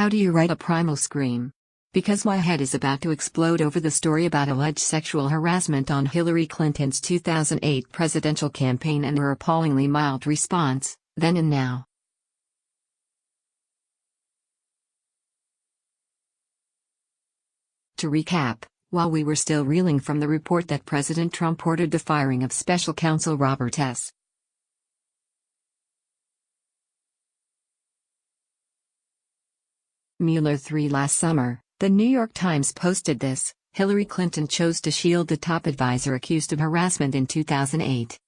How do you write a primal scream? Because my head is about to explode over the story about alleged sexual harassment on Hillary Clinton's 2008 presidential campaign and her appallingly mild response, then and now. To recap, while we were still reeling from the report that President Trump ordered the firing of Special Counsel Robert S. Mueller III last summer, the New York Times posted this: Hillary Clinton chose to shield the top advisor accused of harassment in 2008.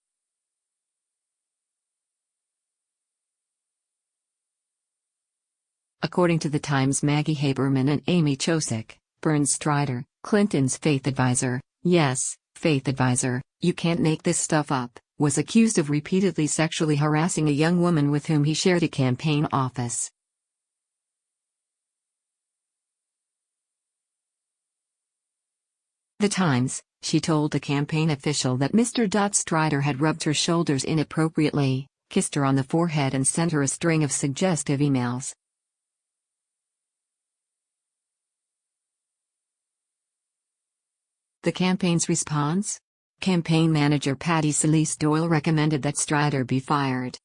According to the Times' Maggie Haberman and Amy Chozick, Burns Strider, Clinton's faith advisor, yes, faith advisor, you can't make this stuff up, was accused of repeatedly sexually harassing a young woman with whom he shared a campaign office. The Times, she told a campaign official that Mr. Strider had rubbed her shoulders inappropriately, kissed her on the forehead and sent her a string of suggestive emails. The campaign's response? Campaign manager Patty Celeste Doyle recommended that Strider be fired.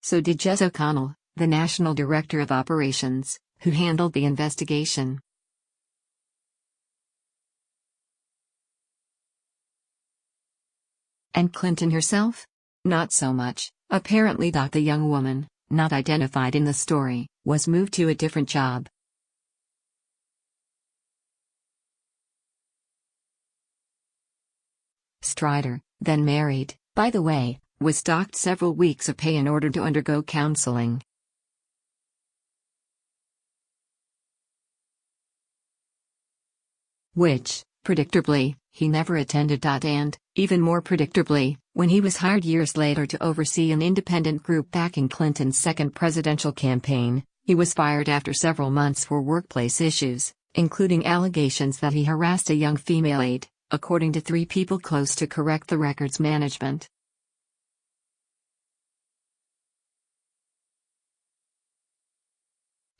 So did Jess O'Connell, the national director of operations, who handled the investigation. And Clinton herself? Not so much, apparently. The young woman, not identified in the story, was moved to a different job. Strider, then married, by the way, was docked several weeks of pay in order to undergo counseling. Which, predictably, he never attended. And, even more predictably, when he was hired years later to oversee an independent group backing Clinton's second presidential campaign, he was fired after several months for workplace issues, including allegations that he harassed a young female aide, according to 3 people close to Correct the Record's management.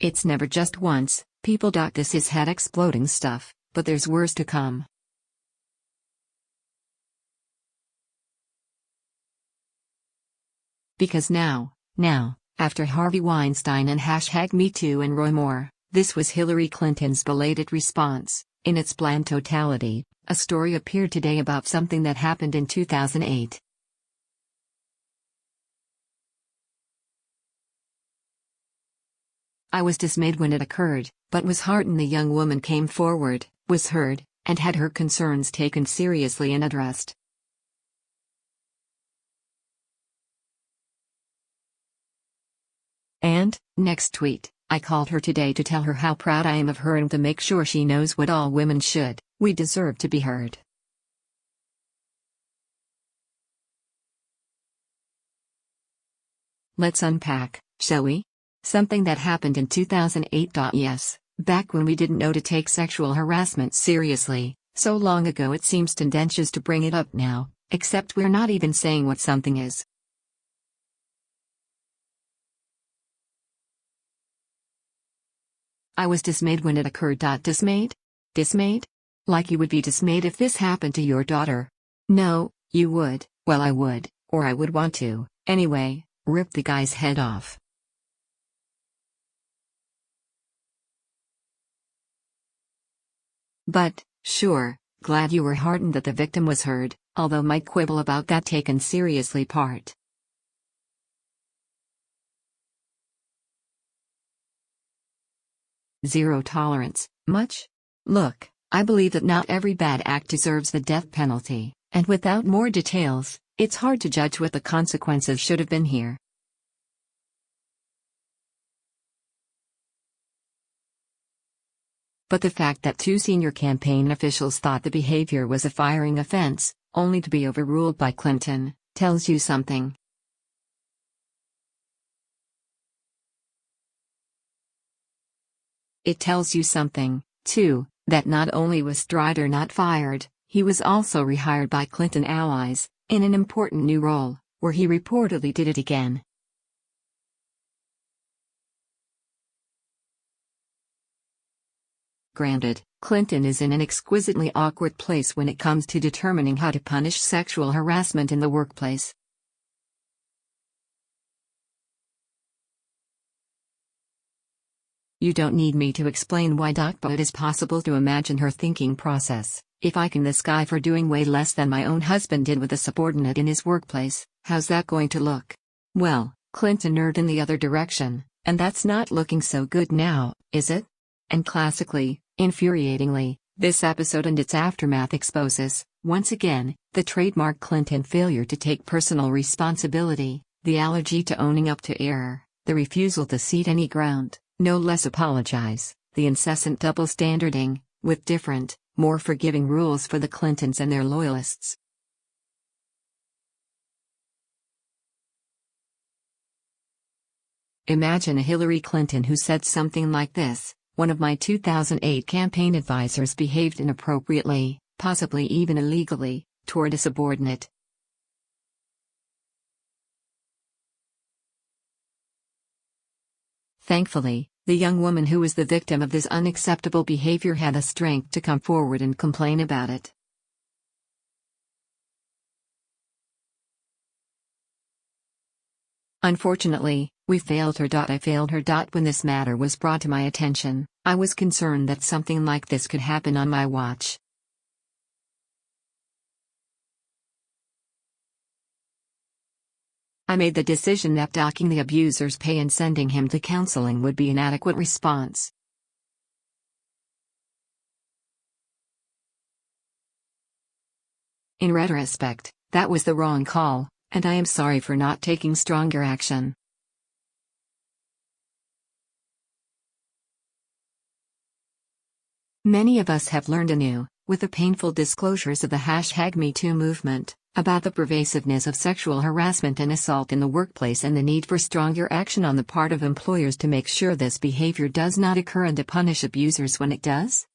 It's never just once, people. This is head exploding stuff. But there's worse to come. Because now, after Harvey Weinstein and #MeToo and Roy Moore, this was Hillary Clinton's belated response. In its bland totality, a story appeared today about something that happened in 2008. I was dismayed when it occurred, but was heartened the young woman came forward, was heard, and had her concerns taken seriously and addressed. And, next tweet, I called her today to tell her how proud I am of her and to make sure she knows what all women should: we deserve to be heard. Let's unpack, shall we? Something that happened in 2008. Yes, back when we didn't know to take sexual harassment seriously, so long ago it seems tendentious to bring it up now, except we're not even saying what something is. I was dismayed when it occurred. Dismayed? Dismayed? Like you would be dismayed if this happened to your daughter. No, you would, well I would, or I would want to, anyway, rip the guy's head off. But, sure, glad you were heartened that the victim was heard, although might quibble about that taken seriously part. Zero tolerance, much? Look, I believe that not every bad act deserves the death penalty, and without more details, it's hard to judge what the consequences should have been here. But the fact that 2 senior campaign officials thought the behavior was a firing offense, only to be overruled by Clinton, tells you something. It tells you something, too, that not only was Strider not fired, he was also rehired by Clinton allies, in an important new role, where he reportedly did it again. Granted, Clinton is in an exquisitely awkward place when it comes to determining how to punish sexual harassment in the workplace. You don't need me to explain why, but it is possible to imagine her thinking process. If I can this guy for doing way less than my own husband did with a subordinate in his workplace, how's that going to look? Well, Clinton nerd in the other direction, and that's not looking so good now, is it? And classically, infuriatingly, this episode and its aftermath exposes, once again, the trademark Clinton failure to take personal responsibility, the allergy to owning up to error, the refusal to cede any ground, no less apologize, the incessant double standarding, with different, more forgiving rules for the Clintons and their loyalists. Imagine a Hillary Clinton who said something like this: "One of my 2008 campaign advisors behaved inappropriately, possibly even illegally, toward a subordinate." Thankfully, the young woman who was the victim of this unacceptable behavior had the strength to come forward and complain about it. Unfortunately, we failed her. I failed her. When this matter was brought to my attention, I was concerned that something like this could happen on my watch. I made the decision that docking the abuser's pay and sending him to counseling would be an adequate response. In retrospect, that was the wrong call, and I am sorry for not taking stronger action. Many of us have learned anew, with the painful disclosures of the #MeToo movement, about the pervasiveness of sexual harassment and assault in the workplace and the need for stronger action on the part of employers to make sure this behavior does not occur and to punish abusers when it does.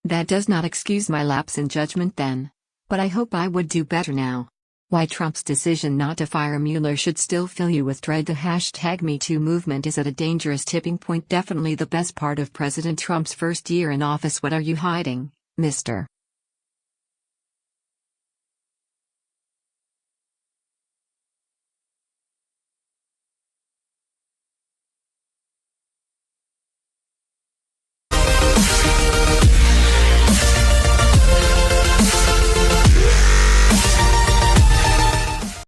That does not excuse my lapse in judgment then. But I hope I would do better now. Why Trump's decision not to fire Mueller should still fill you with dread. The #MeToo movement is at a dangerous tipping point. Definitely the best part of President Trump's first year in office. What are you hiding, Mr.